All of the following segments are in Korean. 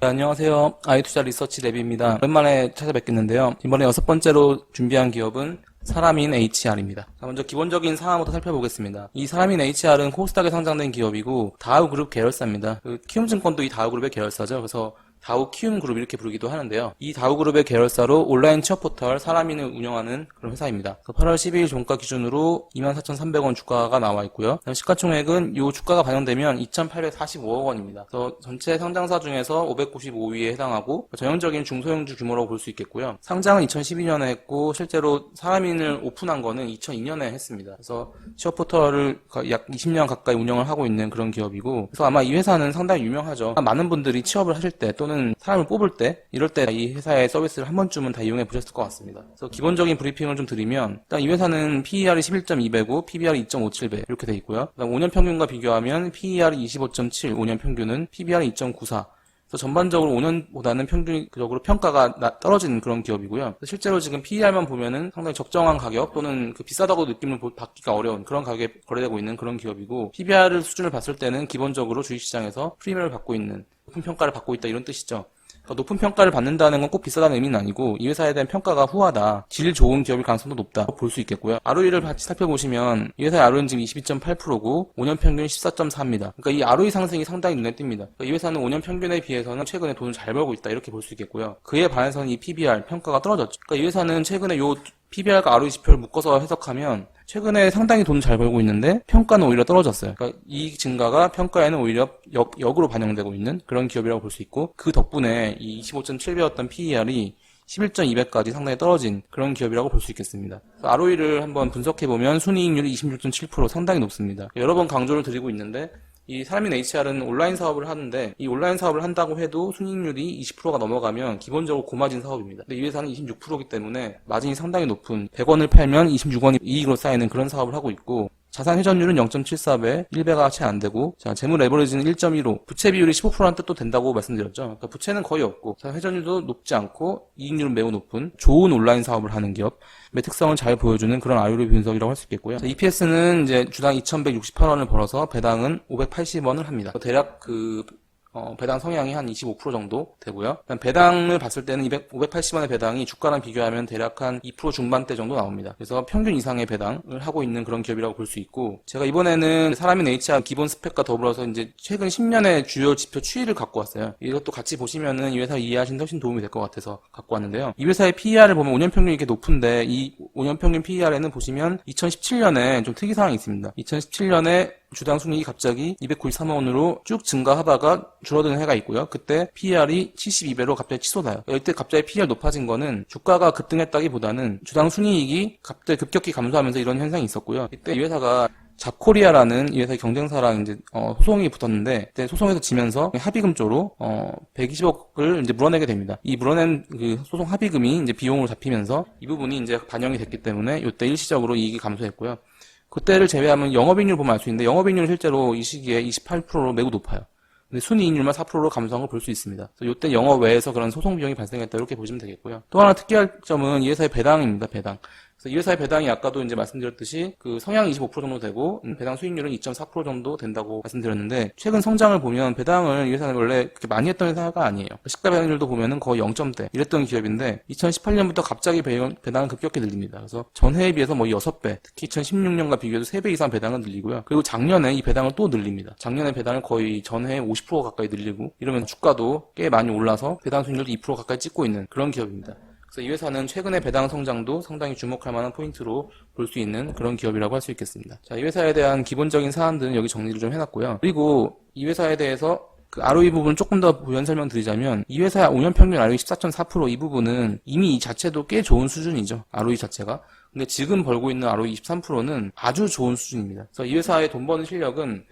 네, 안녕하세요. 아이투자 리서치 랩입니다. 오랜만에 찾아뵙겠는데요. 이번에 6번째로 준비한 기업은 사람인 HR입니다. 먼저 기본적인 상황부터 살펴보겠습니다. 이 사람인 HR은 코스닥에 상장된 기업이고 다우그룹 계열사입니다. 키움증권도 이 다우그룹의 계열사죠. 그래서 다우 키움그룹 이렇게 부르기도 하는데요. 이 다우그룹의 계열사로 온라인 취업 포털 사람인을 운영하는 그런 회사입니다. 8월 12일 종가 기준으로 24,300원 주가가 나와 있고요. 시가총액은 이 주가가 반영되면 2,845억 원입니다. 그래서 전체 상장사 중에서 595위에 해당하고 전형적인 중소형주 규모라고 볼 수 있겠고요. 상장은 2012년에 했고 실제로 사람인을 오픈한 거는 2002년에 했습니다. 그래서 취업 포털을 약 20년 가까이 운영을 하고 있는 그런 기업이고, 그래서 아마 이 회사는 상당히 유명하죠. 많은 분들이 취업을 하실 때 또는 사람을 뽑을 때 이럴 때 이 회사의 서비스를 한 번쯤은 다 이용해 보셨을 것 같습니다. 그래서 기본적인 브리핑을 좀 드리면, 일단 이 회사는 PER이 11.2배고 PBR이 2.57배 이렇게 돼 있고요. 그다음 5년 평균과 비교하면 PER이 25.7, 5년 평균은 PBR이 2.94. 그래서 전반적으로 5년보다는 평균적으로 평가가 떨어지는 그런 기업이고요. 실제로 지금 PER만 보면은 상당히 적정한 가격 또는 비싸다고 느낌을 받기가 어려운 그런 가격에 거래되고 있는 그런 기업이고, PBR 수준을 봤을 때는 기본적으로 주식시장에서 프리미엄을 받고 있는, 높은 평가를 받고 있다 이런 뜻이죠. 그러니까 높은 평가를 받는다는 건 꼭 비싸다는 의미는 아니고 이 회사에 대한 평가가 후하다, 질 좋은 기업일 가능성도 높다 볼 수 있겠고요. ROE를 같이 살펴보시면 이 회사의 ROE는 지금 22.8%고 5년 평균 14.4입니다. 그러니까 이 ROE 상승이 상당히 눈에 띕니다. 그러니까 이 회사는 5년 평균에 비해서는 최근에 돈을 잘 벌고 있다 이렇게 볼 수 있겠고요. 그에 반해서는 이 PBR 평가가 떨어졌죠. 그러니까 이 회사는 최근에 요 PBR과 ROE 지표를 묶어서 해석하면 최근에 상당히 돈 잘 벌고 있는데 평가는 오히려 떨어졌어요. 그러니까 이익 증가가 평가에는 오히려 역으로 반영되고 있는 그런 기업이라고 볼 수 있고, 그 덕분에 이 25.7배였던 PER이 11.2배까지 상당히 떨어진 그런 기업이라고 볼 수 있겠습니다. ROE를 한번 분석해보면 순이익률이 26.7% 상당히 높습니다. 여러 번 강조를 드리고 있는데 이 사람인 HR은 온라인 사업을 하는데 이 온라인 사업을 한다고 해도 순이익률이 20%가 넘어가면 기본적으로 고마진 사업입니다. 근데 이 회사는 26%이기 때문에 마진이 상당히 높은 100원을 팔면 26원이 이익으로 쌓이는 그런 사업을 하고 있고, 자산 회전율은 0.74배, 1배가 채 안 되고, 자, 재물 레버리지는 1.15, 부채 비율이 15%란 뜻도 된다고 말씀드렸죠. 그러니까 부채는 거의 없고, 자산 회전율도 높지 않고, 이익률은 매우 높은 좋은 온라인 사업을 하는 기업, 특성을 잘 보여주는 그런 ROE 분석이라고 할 수 있겠고요. EPS는 이제 주당 2,168원을 벌어서 배당은 580원을 합니다. 대략 배당 성향이 한 25% 정도 되고요. 배당을 봤을 때는 580원의 배당이 주가랑 비교하면 대략 한 2% 중반대 정도 나옵니다. 그래서 평균 이상의 배당을 하고 있는 그런 기업이라고 볼 수 있고, 제가 이번에는 사람인 HR 기본 스펙과 더불어서 이제 최근 10년의 주요 지표 추이를 갖고 왔어요. 이것도 같이 보시면은 이 회사 이해하시는 데 훨씬 도움이 될 것 같아서 갖고 왔는데요. 이 회사의 PER을 보면 5년 평균이 이렇게 높은데 이 5년 평균 PER에는 보시면 2017년에 좀 특이사항이 있습니다. 2017년에 주당 순이익이 갑자기 293원으로 쭉 증가하다가 줄어드는 해가 있고요. 그때 PER이 72배로 갑자기 치솟아요. 이때 갑자기 PER 높아진 거는 주가가 급등했다기보다는 주당 순이익이 갑자기 급격히 감소하면서 이런 현상이 있었고요. 이때 이 회사가 잡코리아라는 이 회사의 경쟁사랑 이제 소송이 붙었는데, 그때 소송에서 지면서 합의금조로 120억을 이제 물어내게 됩니다. 이 물어낸 그 소송 합의금이 이제 비용으로 잡히면서 이 부분이 이제 반영이 됐기 때문에 이때 일시적으로 이익이 감소했고요. 그때를 제외하면 영업이익률 보면 알 수 있는데, 영업이익률 실제로 이 시기에 28%로 매우 높아요. 근데 순이익률만 4%로 감소한 걸 볼 수 있습니다. 그래서 이때 영업 외에서 그런 소송 비용이 발생했다 이렇게 보시면 되겠고요. 또 하나 특이할 점은 이 회사의 배당입니다. 배당. 그래서 이 회사의 배당이 아까도 이제 말씀드렸듯이 그 성향 25% 정도 되고 배당 수익률은 2.4% 정도 된다고 말씀드렸는데, 최근 성장을 보면 배당을 이 회사는 원래 그렇게 많이 했던 회사가 아니에요. 시가 배당률도 보면은 거의 0점대 이랬던 기업인데 2018년부터 갑자기 배당을 급격히 늘립니다. 그래서 전해에 비해서 뭐 6배, 특히 2016년과 비교해도 3배 이상 배당을 늘리고요. 그리고 작년에 이 배당을 또 늘립니다. 작년에 배당을 거의 전해에 50% 가까이 늘리고, 이러면 주가도 꽤 많이 올라서 배당 수익률도 2% 가까이 찍고 있는 그런 기업입니다. 그래서 이 회사는 최근의 배당 성장도 상당히 주목할 만한 포인트로 볼 수 있는 그런 기업이라고 할 수 있겠습니다. 자, 이 회사에 대한 기본적인 사안들은 여기 정리를 좀 해놨고요. 그리고 이 회사에 대해서 그 ROE 부분 조금 더 부연 설명드리자면, 이 회사의 5년 평균 ROE 14.4%, 이 부분은 이미 이 자체도 꽤 좋은 수준이죠. ROE 자체가. 근데 지금 벌고 있는 ROE 23%는 아주 좋은 수준입니다. 그래서 이 회사의 돈 버는 실력은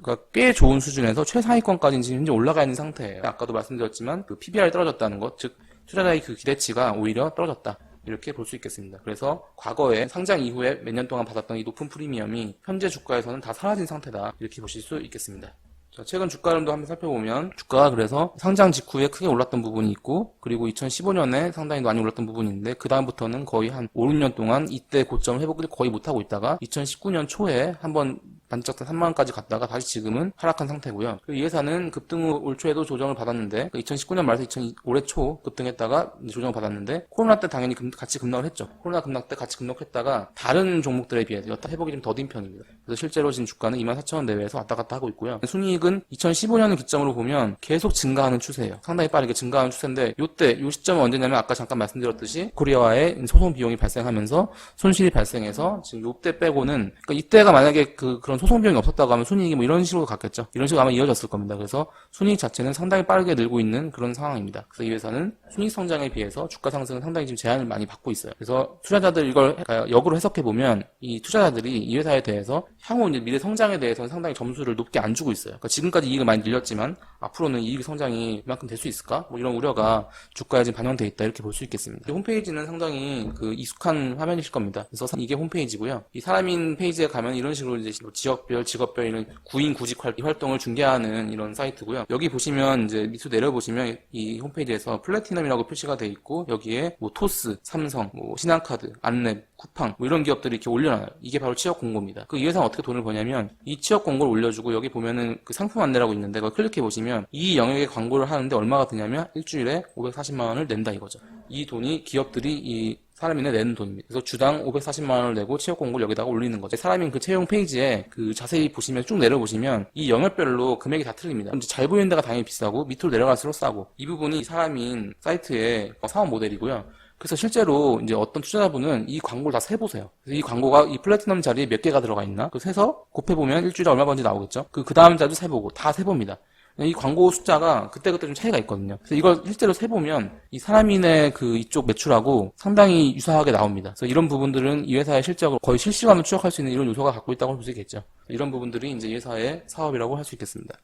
그러니까 꽤 좋은 수준에서 최상위권까지 지금 현재 올라가 있는 상태예요. 아까도 말씀드렸지만 그 PBR이 떨어졌다는 것, 즉 투자자의 그 기대치가 오히려 떨어졌다, 이렇게 볼 수 있겠습니다. 그래서 과거에 상장 이후에 몇 년 동안 받았던 이 높은 프리미엄이 현재 주가에서는 다 사라진 상태다, 이렇게 보실 수 있겠습니다. 자, 최근 주가 흐름도 한번 살펴보면 주가가 그래서 상장 직후에 크게 올랐던 부분이 있고, 그리고 2015년에 상당히 많이 올랐던 부분이 있는데, 그 다음부터는 거의 한 5, 6년 동안 이때 고점 회복을 거의 못하고 있다가 2019년 초에 한번 반짝던 3만원까지 갔다가 다시 지금은 하락한 상태고요. 이 회사는 급등 후 올 초에도 조정을 받았는데 2019년 말에서 올해 초 급등했다가 조정을 받았는데 코로나 때 당연히 같이 급락을 했죠. 코로나 급락 때 같이 급락했다가 다른 종목들에 비해서 회복이 좀 더딘 편입니다. 그래서 실제로 지금 주가는 24,000원 내외에서 왔다 갔다 하고 있고요. 순이익은 2015년을 기점으로 보면 계속 증가하는 추세예요. 상당히 빠르게 증가하는 추세인데 요 시점은 언제냐면 아까 잠깐 말씀드렸듯이 코리아와의 소송 비용이 발생하면서 손실이 발생해서 지금 요때 빼고는, 그러니까 이때가 만약에 그런 소송 비용이 없었다고 하면 순이익이 뭐 이런 식으로 갔겠죠. 이런 식으로 아마 이어졌을 겁니다. 그래서 순이익 자체는 상당히 빠르게 늘고 있는 그런 상황입니다. 그래서 이 회사는 순이익 성장에 비해서 주가 상승은 상당히 지금 제한을 많이 받고 있어요. 그래서 투자자들 이걸 역으로 해석해 보면 이 투자자들이 이 회사에 대해서 향후 이제 미래 성장에 대해서는 상당히 점수를 높게 안 주고 있어요. 그러니까 지금까지 이익을 많이 늘렸지만 앞으로는 이익 성장이 그만큼 될 수 있을까? 뭐 이런 우려가 주가에 지금 반영돼 있다, 이렇게 볼 수 있겠습니다. 홈페이지는 상당히 익숙한 화면이실 겁니다. 그래서 이게 홈페이지고요. 이 사람인 페이지에 가면 이런 식으로 이제 지역별, 직업별 이런 구인 구직 활동을 중개하는 이런 사이트고요. 여기 보시면 이제 밑으로 내려보시면 이 홈페이지에서 플래티넘이라고 표시가 돼 있고 여기에 뭐 토스, 삼성, 뭐 신한카드, 안랩, 쿠팡 뭐 이런 기업들이 이렇게 올려놔요. 이게 바로 취업 공고입니다. 이 회사는 어떻게 돈을 버냐면 이 취업 공고를 올려주고 여기 보면은 그 상품 안내라고 있는데 그걸 클릭해 보시면 이 영역의 광고를 하는데 얼마가 드냐면 일주일에 540만 원을 낸다 이거죠. 이 돈이 기업들이 이 사람인에 내는 돈입니다. 그래서 주당 540만 원을 내고 취업 공고를 여기다가 올리는 거죠. 사람인 그 채용 페이지에 자세히 보시면 쭉 내려보시면 이 영역별로 금액이 다 틀립니다. 이제 잘 보이는 데가 당연히 비싸고 밑으로 내려갈수록 싸고, 이 부분이 사람인 사이트의 사업 모델이고요. 그래서 실제로 이제 어떤 투자자분은 이 광고를 다 세보세요. 그래서 이 광고가 이 플래티넘 자리에 몇 개가 들어가 있나? 그 세서 곱해보면 일주일에 얼마 번지 나오겠죠? 그 다음 자리도 세보고 다 세봅니다. 이 광고 숫자가 그때그때 좀 차이가 있거든요. 그래서 이걸 실제로 세보면 이 사람인의 이쪽 매출하고 상당히 유사하게 나옵니다. 그래서 이런 부분들은 이 회사의 실적을 거의 실시간으로 추적할 수 있는 이런 요소가 갖고 있다고 볼 수 있겠죠. 이런 부분들이 이제 이 회사의 사업이라고 할 수 있겠습니다.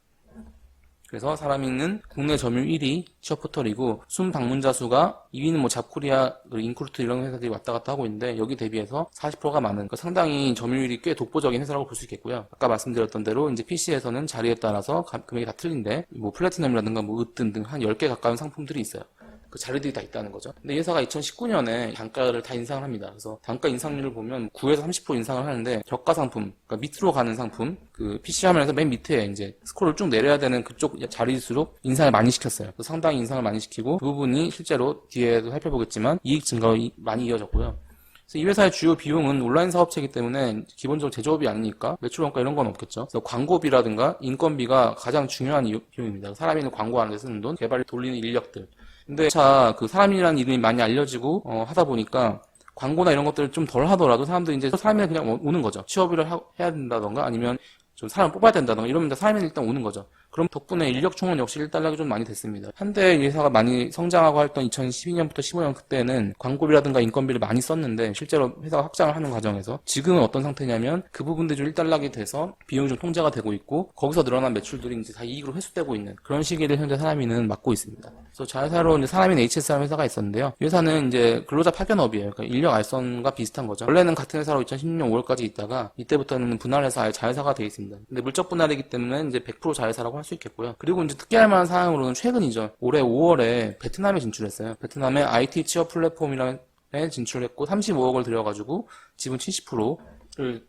그래서 사람인은 국내 점유율 1위 취업 포털이고 순 방문자 수가 2위는 뭐 잡코리아, 인크루트 이런 회사들이 왔다 갔다 하고 있는데 여기 대비해서 40%가 많은, 그러니까 상당히 점유율이 꽤 독보적인 회사라고 볼 수 있겠고요. 아까 말씀드렸던 대로 이제 PC에서는 자리에 따라서 금액이 다 틀린데 뭐 플래티넘이라든가 뭐 으뜸 등 한 10개 가까운 상품들이 있어요. 그 자리들이 다 있다는 거죠. 근데 이 회사가 2019년에 단가를 다 인상을 합니다. 그래서 단가 인상률을 보면 9에서 30% 인상을 하는데 저가 상품, 그러니까 밑으로 가는 상품, PC 화면에서 맨 밑에 이제 스크롤을 쭉 내려야 되는 그쪽 자리일수록 인상을 많이 시켰어요. 그래서 상당히 인상을 많이 시키고 그 부분이 실제로 뒤에도 살펴보겠지만 이익 증가로 많이 이어졌고요. 그래서 이 회사의 주요 비용은 온라인 사업체이기 때문에 기본적으로 제조업이 아니니까 매출 원가 이런 건 없겠죠. 그래서 광고비라든가 인건비가 가장 중요한 비용입니다. 사람이 있는 광고하는 데 쓰는 돈, 개발에 돌리는 인력들. 근데 사람이라는 이름이 많이 알려지고 하다 보니까 광고나 이런 것들을 좀 덜 하더라도 사람들이 이제 사람이 그냥 오는 거죠. 취업을 해야 된다던가 아니면 좀 사람 뽑아야 된다던가 이러면 사람이 일단 오는 거죠. 그럼 덕분에 인력 총은 역시 일단락이 좀 많이 됐습니다. 한때 이 회사가 많이 성장하고 했던 2012년부터 15년 그때는 광고비라든가 인건비를 많이 썼는데 실제로 회사가 확장을 하는 과정에서 지금은 어떤 상태냐면 그 부분들이 좀 일단락이 돼서 비용이 좀 통제가 되고 있고 거기서 늘어난 매출들이 이제 다 이익으로 회수되고 있는 그런 시기를 현재 사람인은 맡고 있습니다. 그래서 자회사로 이제 사람인 HS라는 회사가 있었는데요. 이 회사는 이제 근로자 파견업이에요. 그러니까 인력 알선과 비슷한 거죠. 원래는 같은 회사로 2016년 5월까지 있다가 이때부터는 분할해서 아예 자회사가 되어 있습니다. 근데 물적 분할이기 때문에 이제 100% 자회사라고 할 수 있겠고요. 그리고 이제 특기할 만한 사항으로는 최근이죠. 올해 5월에 베트남에 진출했어요. 베트남의 IT 취업 플랫폼이라는 진출했고 35억을 들여가지고 지분 70%를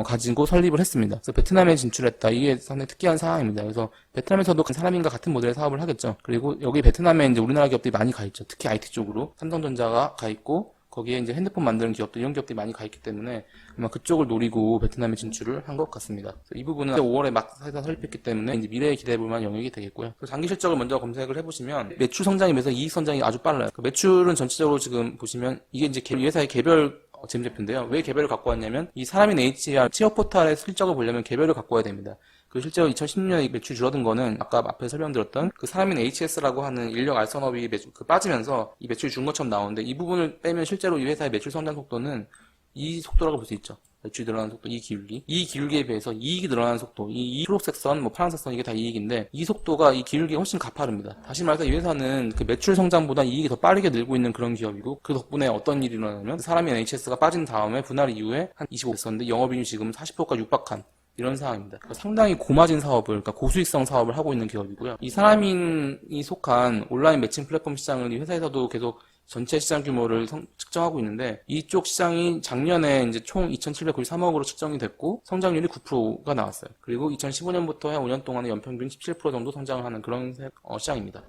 가지고 설립을 했습니다. 그래서 베트남에 진출했다. 이게 상당히 특이한 상황입니다. 그래서 베트남에서도 사람인과 같은 모델의 사업을 하겠죠. 그리고 여기 베트남에 이제 우리나라 기업들이 많이 가 있죠. 특히 IT 쪽으로 삼성전자가 가 있고 거기에 이제 핸드폰 만드는 기업들 이런 기업들이 많이 가 있기 때문에 아마 그쪽을 노리고 베트남에 진출을 한 것 같습니다. 이 부분은 5월에 막 회사 설립했기 때문에 이제 미래에 기대해볼 만한 영역이 되겠고요. 장기 실적을 먼저 검색을 해보시면 매출 성장에 비해서 이익 성장이 아주 빨라요. 매출은 전체적으로 지금 보시면 이게 이제 이 회사의 개별 재무제표인데요. 왜 개별을 갖고 왔냐면 이 사람인 HR 취업 포털의 실적을 보려면 개별을 갖고 와야 됩니다. 실제로 2016년에 매출 줄어든 거는 아까 앞에 설명드렸던 사람인 HS라고 하는 인력 알선업이 빠지면서 이 매출이 준 것처럼 나오는데 이 부분을 빼면 실제로 이 회사의 매출 성장 속도는 이 속도라고 볼 수 있죠. 매출이 늘어나는 속도, 이 기울기에 비해서 이익이 늘어나는 속도, 이 초록색 선, 파란색 선 이게 다 이익인데 이 속도가 이 기울기가 훨씬 가파릅니다. 다시 말해서 이 회사는 매출 성장보다 이익이 더 빠르게 늘고 있는 그런 기업이고 그 덕분에 어떤 일이 일어나냐면 사람인 HS가 빠진 다음에 분할 이후에 한 25%였는데 영업이익이 지금 40%까지 육박한 이런 상황입니다. 상당히 고마진 사업을, 그러니까 고수익성 사업을 하고 있는 기업이고요. 이 사람인이 속한 온라인 매칭 플랫폼 시장을 이 회사에서도 계속 전체 시장 규모를 측정하고 있는데 이쪽 시장이 작년에 이제 총 2,793억으로 측정이 됐고 성장률이 9%가 나왔어요. 그리고 2015년부터 한 5년 동안에 연평균 17% 정도 성장을 하는 그런 시장입니다.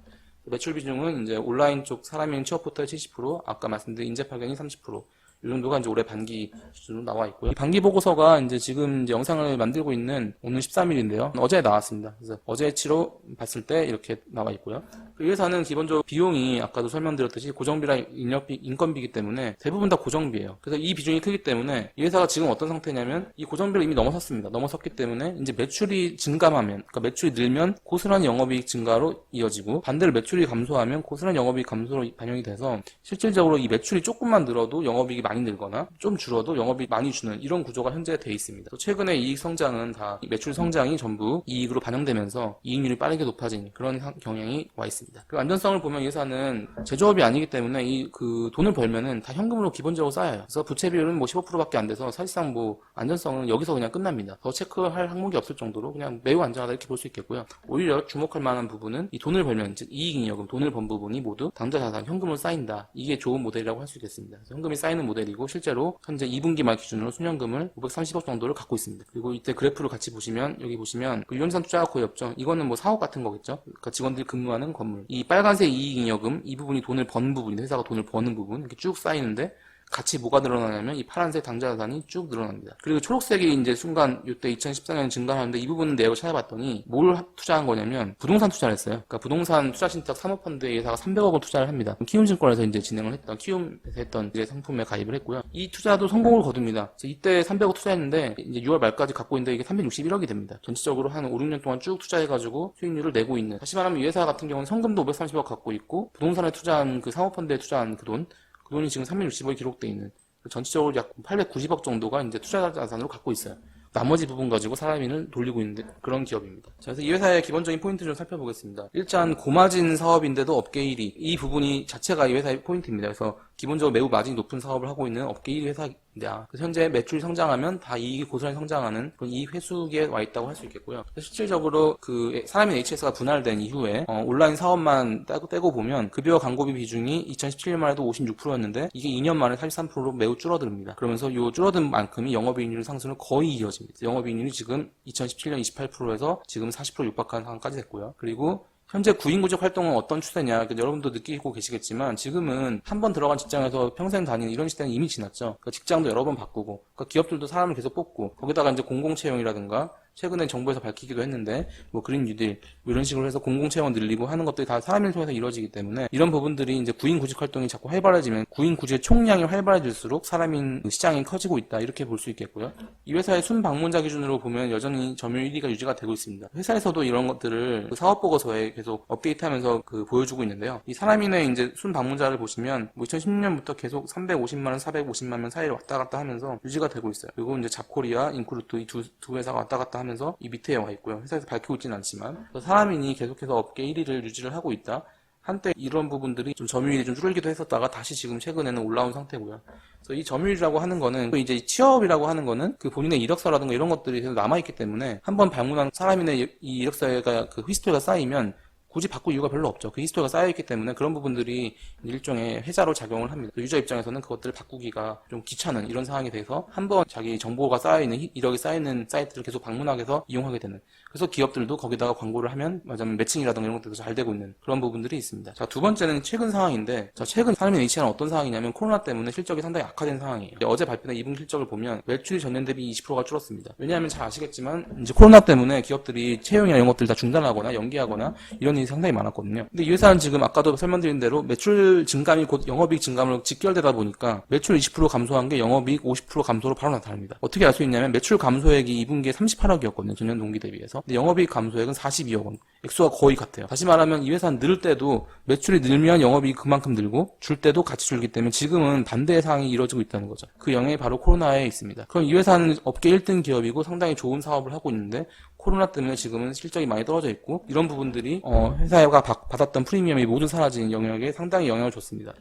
매출 비중은 이제 온라인 쪽 사람인 취업포털 70%, 아까 말씀드린 인재파견이 30%, 이 정도가 이제 올해 반기 수준으로 나와 있고요. 이 반기 보고서가 이제 지금 이제 영상을 만들고 있는 오늘 13일인데요. 어제 나왔습니다. 그래서 어제치로 봤을 때 이렇게 나와 있고요. 이 회사는 기본적으로 비용이 아까도 설명드렸듯이 고정비랑 인건비이기 때문에 대부분 다 고정비예요. 그래서 이 비중이 크기 때문에 이 회사가 지금 어떤 상태냐면 이 고정비를 이미 넘어섰습니다. 넘어섰기 때문에 이제 매출이 증감하면, 그러니까 매출이 늘면 고스란히 영업이익 증가로 이어지고 반대로 매출이 감소하면 고스란히 영업이익 감소로 반영이 돼서 실질적으로 이 매출이 조금만 늘어도 영업이익이 많이 늘거나 좀 줄어도 영업이익 많이 주는 이런 구조가 현재 돼 있습니다. 최근에 이익 성장은 다 매출 성장이 전부 이익으로 반영되면서 이익률이 빠르게 높아진 그런 경향이 와 있습니다. 그 안전성을 보면 이 회사는 제조업이 아니기 때문에 그 돈을 벌면은 다 현금으로 기본적으로 쌓여요. 그래서 부채 비율은 뭐 15%밖에 안 돼서 사실상 뭐 안전성은 여기서 그냥 끝납니다. 더 체크할 항목이 없을 정도로 그냥 매우 안전하다 이렇게 볼 수 있겠고요. 오히려 주목할 만한 부분은 이 돈을 벌면 즉 이익잉여금, 돈을 번 부분이 모두 당좌 자산 현금으로 쌓인다. 이게 좋은 모델이라고 할 수 있겠습니다. 그래서 현금이 쌓이는 모델이고 실제로 현재 2분기 말 기준으로 순현금을 530억 정도를 갖고 있습니다. 그리고 이때 그래프를 같이 보시면 여기 보시면 그 유연산 투자가 거의 없죠. 이거는 뭐 사업 같은 거겠죠. 그러니까 직원들이 근무하는 건물. 이 빨간색 이익잉여금, 이 부분이 돈을 번 부분인데 회사가 돈을 버는 부분 이렇게 쭉 쌓이는데 같이 뭐가 늘어나냐면 이 파란색 당좌자산이 쭉 늘어납니다. 그리고 초록색이 이제 순간 이때 2014년 증가하는데 이 부분은 내역을 찾아봤더니 뭘 투자한 거냐면 부동산 투자를 했어요. 그러니까 부동산 투자 신탁 사모펀드에 회사가 300억을 투자를 합니다. 키움증권에서 이제 진행을 했던 키움에서 했던 이제 상품에 가입을 했고요. 이 투자도 성공을 거둡니다. 이때 300억 투자했는데 이제 6월 말까지 갖고 있는데 이게 361억이 됩니다. 전체적으로 한 5, 6년 동안 쭉 투자해가지고 수익률을 내고 있는. 다시 말하면 이 회사 같은 경우는 성금도 530억 갖고 있고 부동산에 투자한 그 사모펀드에 투자한 그 돈이 지금 360억이 기록되어 있는 전체적으로 약 890억 정도가 이제 투자 자산으로 갖고 있어요. 나머지 부분 가지고 사람인을 돌리고 있는 그런 기업입니다. 자, 그래서 이 회사의 기본적인 포인트 좀 살펴보겠습니다. 일단 고마진 사업인데도 업계 1위. 이 부분이 자체가 이 회사의 포인트입니다. 그래서 기본적으로 매우 마진이 높은 사업을 하고 있는 업계 1위 회사입니다. 그래서 현재 매출이 성장하면 다 이익이 고스란히 성장하는 그런 이익 회수기에 와 있다고 할 수 있겠고요. 실질적으로 그 사람인 HS가 분할된 이후에 온라인 사업만 떼고 보면 급여 광고비 비중이 2017년만 해도 56%였는데 이게 2년 만에 43%로 매우 줄어듭니다. 그러면서 이 줄어든 만큼이 영업이익률 상승을 거의 이어집니다. 영업이익률이 지금 2017년 28%에서 지금 40% 육박한 상황까지 됐고요. 그리고 현재 구인구직 활동은 어떤 추세냐, 여러분도 느끼고 계시겠지만 지금은 한 번 들어간 직장에서 평생 다니는 이런 시대는 이미 지났죠. 그러니까 직장도 여러 번 바꾸고, 그러니까 기업들도 사람을 계속 뽑고, 거기다가 이제 공공채용이라든가 최근에 정부에서 밝히기도 했는데 뭐 그린 뉴딜 뭐 이런 식으로 해서 공공채용 늘리고 하는 것들이 다 사람을 통해서 이루어지기 때문에 이런 부분들이 이제 구인구직 활동이 자꾸 활발해지면 구인구직의 총량이 활발해질수록 사람인 시장이 커지고 있다 이렇게 볼 수 있겠고요. 이 회사의 순방문자 기준으로 보면 여전히 점유율 1위가 유지가 되고 있습니다. 회사에서도 이런 것들을 그 사업보고서에 계속 업데이트하면서 보여주고 있는데요. 이 사람인의 이제 순방문자를 보시면 뭐 2010년부터 계속 350만 원, 450만 명 사이를 왔다 갔다 하면서 유지가 되고 있어요. 그리고 이제 잡코리아, 인크루트 이 두 회사가 왔다 갔다 하면서 이 밑에 와 있고요. 회사에서 밝히고 있지는 않지만 사람인이 계속해서 업계 1위를 유지를 하고 있다. 한때 이런 부분들이 좀 점유율이 좀 줄기도 했었다가 다시 지금 최근에는 올라온 상태고요. 그래서 이 점유율이라고 하는 거는 또 이제 취업이라고 하는 거는 그 본인의 이력서라든가 이런 것들이 계속 남아있기 때문에 한번 방문한 사람인의 이 이력서가 그 히스토리가 쌓이면 굳이 바꿀 이유가 별로 없죠. 그 히스토리가 쌓여있기 때문에 그런 부분들이 일종의 해자로 작용을 합니다. 유저 입장에서는 그것들을 바꾸기가 좀 귀찮은 이런 상황이 돼서 한번 자기 정보가 쌓여있는 이력이 쌓여있는 사이트를 계속 방문하게 해서 이용하게 되는. 그래서 기업들도 거기다가 광고를 하면 맞으면 매칭이라든가 이런 것들도 잘 되고 있는 그런 부분들이 있습니다. 자, 두 번째는 최근 상황인데, 자, 최근 사람인 HR은 어떤 상황이냐면 코로나 때문에 실적이 상당히 악화된 상황이에요. 어제 발표된 2분기 실적을 보면 매출이 전년 대비 20%가 줄었습니다. 왜냐하면 잘 아시겠지만 이제 코로나 때문에 기업들이 채용이나 이런 것들 다 중단하거나 연기하거나 이런 일이 상당히 많았거든요. 근데 이 회사는 지금 아까도 설명드린 대로 매출 증감이 곧 영업이익 증감으로 직결되다 보니까 매출 20% 감소한 게 영업이익 50% 감소로 바로 나타납니다. 어떻게 알 수 있냐면 매출 감소액이 2분기에 38억이었거든요. 전년 동기 대비해서. 근데 영업이익 감소액은 42억 원. 액수가 거의 같아요. 다시 말하면 이 회사는 늘 때도 매출이 늘면 영업이익 그만큼 늘고 줄 때도 같이 줄기 때문에 지금은 반대의 상황이 이루어지고 있다는 거죠. 그 영향이 바로 코로나에 있습니다. 그럼 이 회사는 업계 1등 기업이고 상당히 좋은 사업을 하고 있는데 코로나 때문에 지금은 실적이 많이 떨어져 있고 이런 부분들이 회사가 받았던 프리미엄이 모두 사라진 영역에 상당히 영향을 줬습니다.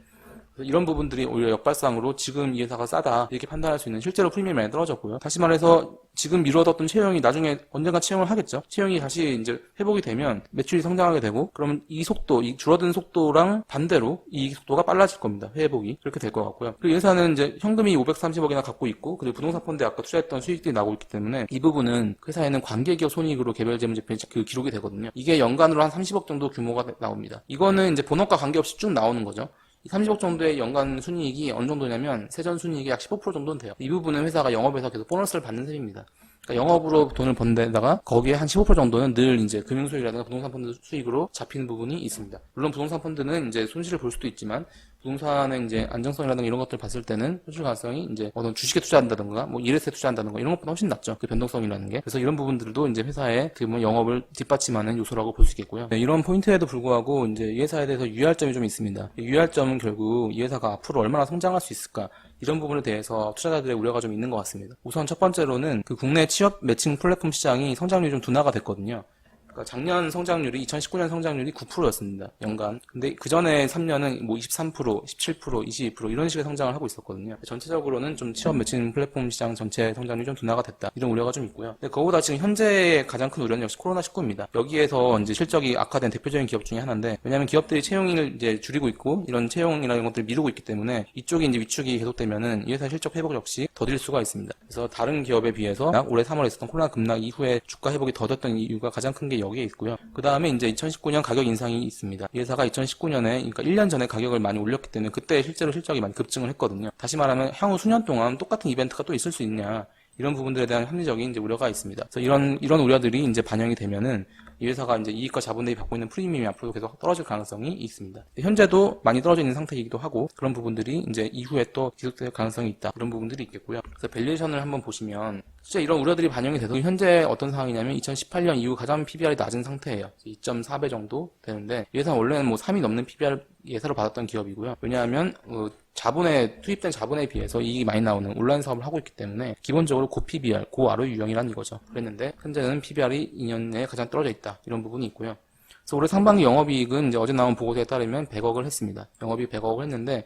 이런 부분들이 오히려 역발상으로 지금 이 회사가 싸다 이렇게 판단할 수 있는, 실제로 프리미엄이 많이 떨어졌고요. 다시 말해서 지금 미뤄뒀던 채용이 나중에 언젠가 채용을 하겠죠. 채용이 다시 이제 회복이 되면 매출이 성장하게 되고, 그러면 이 속도, 이 줄어든 속도랑 반대로 이익 속도가 빨라질 겁니다. 회복이. 그렇게 될 것 같고요. 그리고 이 회사는 이제 현금이 530억이나 갖고 있고, 그리고 부동산 펀드에 아까 투자했던 수익들이 나오고 있기 때문에 이 부분은 회사에는 관계기업 손익으로 개별 재무제표 그 기록이 되거든요. 이게 연간으로 한 30억 정도 규모가 나옵니다. 이거는 이제 본업과 관계없이 쭉 나오는 거죠. 이 30억 정도의 연간 순이익이 어느 정도냐면 세전 순이익이 약 15% 정도는 돼요. 이 부분은 회사가 영업에서 계속 보너스를 받는 셈입니다. 그러니까 영업으로 돈을 번 데다가 거기에 한 15% 정도는 늘 이제 금융수익이라든가 부동산 펀드 수익으로 잡히는 부분이 있습니다. 물론 부동산 펀드는 이제 손실을 볼 수도 있지만, 부동산의 이제 안정성이라든가 이런 것들을 봤을 때는 손실 가능성이 이제 어떤 주식에 투자한다든가 뭐 일회세 투자한다든가 이런 것보다 훨씬 낮죠. 그 변동성이라는 게. 그래서 이런 부분들도 이제 회사의 그 영업을 뒷받침하는 요소라고 볼 수 있겠고요. 네, 이런 포인트에도 불구하고 이제 이 회사에 대해서 유의할 점이 좀 있습니다. 유의할 점은 결국 이 회사가 앞으로 얼마나 성장할 수 있을까, 이런 부분에 대해서 투자자들의 우려가 좀 있는 것 같습니다. 우선 첫 번째로는 그 국내 취업 매칭 플랫폼 시장이 성장률이 좀 둔화가 됐거든요. 그러니까 작년 성장률이 2019년 성장률이 9%였습니다. 연간. 근데 그 전에 3년은 뭐 23%, 17%, 22% 이런 식의 성장을 하고 있었거든요. 전체적으로는 좀 취업 매칭 플랫폼 시장 전체 성장률이 좀 둔화가 됐다, 이런 우려가 좀 있고요. 근데 그거보다 지금 현재의 가장 큰 우려는 역시 코로나19입니다. 여기에서 이제 실적이 악화된 대표적인 기업 중에 하나인데, 왜냐하면 기업들이 채용을 이제 줄이고 있고 이런 채용이라는 것들을 미루고 있기 때문에 이쪽이 이제 위축이 계속되면은 이 회사의 실적 회복 역시 더딜 수가 있습니다. 그래서 다른 기업에 비해서 올해 3월에 있었던 코로나 급락 이후에 주가 회복이 더뎠던 이유가 가장 큰 게 여기에 있고요. 그 다음에 이제 2019년 가격 인상이 있습니다. 이 회사가 2019년에, 그러니까 1년 전에 가격을 많이 올렸기 때문에 그때 실제로 실적이 많이 급증을 했거든요. 다시 말하면 향후 수년 동안 똑같은 이벤트가 또 있을 수 있냐, 이런 부분들에 대한 합리적인 이제 우려가 있습니다. 그래서 이런 우려들이 이제 반영이 되면은 이 회사가 이제 이익과 자본 대비 받고 있는 프리미엄이 앞으로 계속 떨어질 가능성이 있습니다. 현재도 많이 떨어져 있는 상태이기도 하고, 그런 부분들이 이제 이후에 또 지속될 가능성이 있다, 그런 부분들이 있겠고요. 그래서 밸류에이션을 한번 보시면 진짜 이런 우려들이 반영이 돼서 현재 어떤 상황이냐면 2018년 이후 가장 PBR이 낮은 상태예요. 2.4배 정도 되는데, 이 회사는 원래는 뭐 3이 넘는 PBR 예사를 받았던 기업이고요. 왜냐하면 투입된 자본에 비해서 이익이 많이 나오는 온라인 사업을 하고 있기 때문에 기본적으로 고 PBR, 고 ROE 유형이란 이거죠. 그랬는데 현재는 PBR이 2년 내에 가장 떨어져 있다, 이런 부분이 있고요. 그래서 올해 상반기 영업이익은 이제 어제 나온 보고서에 따르면 100억을 했습니다. 영업이익 100억을 했는데,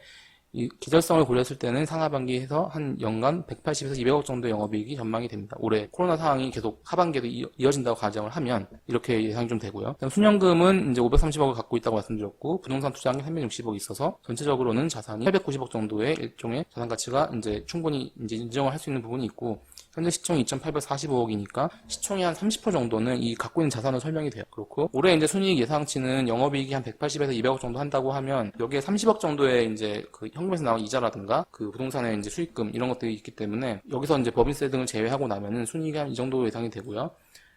이 기절성을 고렸을 때는 상하반기에서 한 연간 180에서 200억 정도의 영업이익이 전망이 됩니다. 올해 코로나 상황이 계속 하반기에도 이어진다고 가정을 하면 이렇게 예상이 좀 되고요. 수령금은 이제 530억을 갖고 있다고 말씀드렸고, 부동산 투자한 게 360억이 있어서 전체적으로는 자산이 890억 정도의 일종의 자산 가치가 이제 충분히 이제 인정을 할 수 있는 부분이 있고, 현재 시총이 2,845억이니까 시총이 한 30% 정도는 이 갖고 있는 자산으로 설명이 돼요. 그렇고 올해 이제 순이익 예상치는 영업이익이 한 180에서 200억 정도 한다고 하면 여기에 30억 정도의 이제 그 현금에서 나온 이자라든가 그 부동산의 이제 수익금 이런 것들이 있기 때문에 여기서 이제 법인세 등을 제외하고 나면은 순이익이 한 이 정도 예상이 되고요.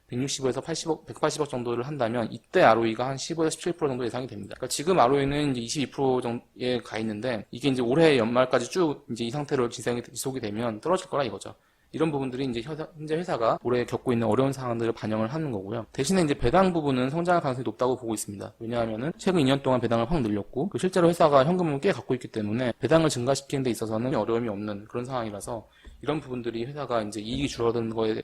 160에서 80억, 180억 정도를 한다면 이때 ROE가 한 15에서 17% 정도 예상이 됩니다. 그러니까 지금 ROE는 이제 22% 정도에 가 있는데 이게 이제 올해 연말까지 쭉 이제 이 상태로 지속이 되면 떨어질 거라 이거죠. 이런 부분들이 이제 현재 회사가 올해 겪고 있는 어려운 상황들을 반영을 하는 거고요. 대신에 이제 배당 부분은 성장할 가능성이 높다고 보고 있습니다. 왜냐하면은 최근 2년 동안 배당을 확 늘렸고 실제로 회사가 현금을 꽤 갖고 있기 때문에 배당을 증가시키는 데 있어서는 어려움이 없는 그런 상황이라서 이런 부분들이 회사가 이제 이익이 줄어드는 거에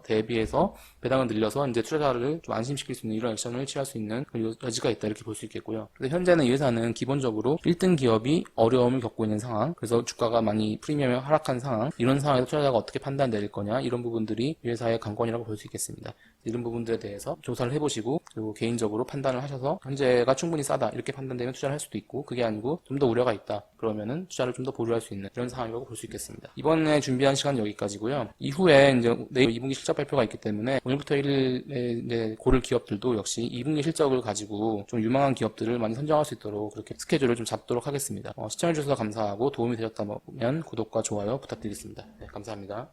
대비해서 배당을 늘려서 이제 투자자를 좀 안심시킬 수 있는 이런 액션을 취할 수 있는 여지가 있다 이렇게 볼 수 있겠고요. 그래서 현재는 이 회사는 기본적으로 1등 기업이 어려움을 겪고 있는 상황, 그래서 주가가 많이 프리미엄이 하락한 상황, 이런 상황에서 투자자가 어떻게 판단 내릴 거냐 이런 부분들이 이 회사의 관건이라고 볼 수 있겠습니다. 이런 부분들에 대해서 조사를 해보시고 그리고 개인적으로 판단을 하셔서 현재가 충분히 싸다 이렇게 판단되면 투자를 할 수도 있고 그게 아니고 좀 더 우려가 있다 그러면은 투자를 좀 더 보류할 수 있는 이런 상황이라고 볼 수 있겠습니다. 이번에 준비한 시간은 여기까지고요. 이후에 이제 내일 2분기 실적 발표가 있기 때문에 오늘부터 1일에 이제 고를 기업들도 역시 2분기 실적을 가지고 좀 유망한 기업들을 많이 선정할 수 있도록 그렇게 스케줄을 좀 잡도록 하겠습니다. 시청해주셔서 감사하고 도움이 되셨다면 구독과 좋아요 부탁드리겠습니다. 네, 감사합니다.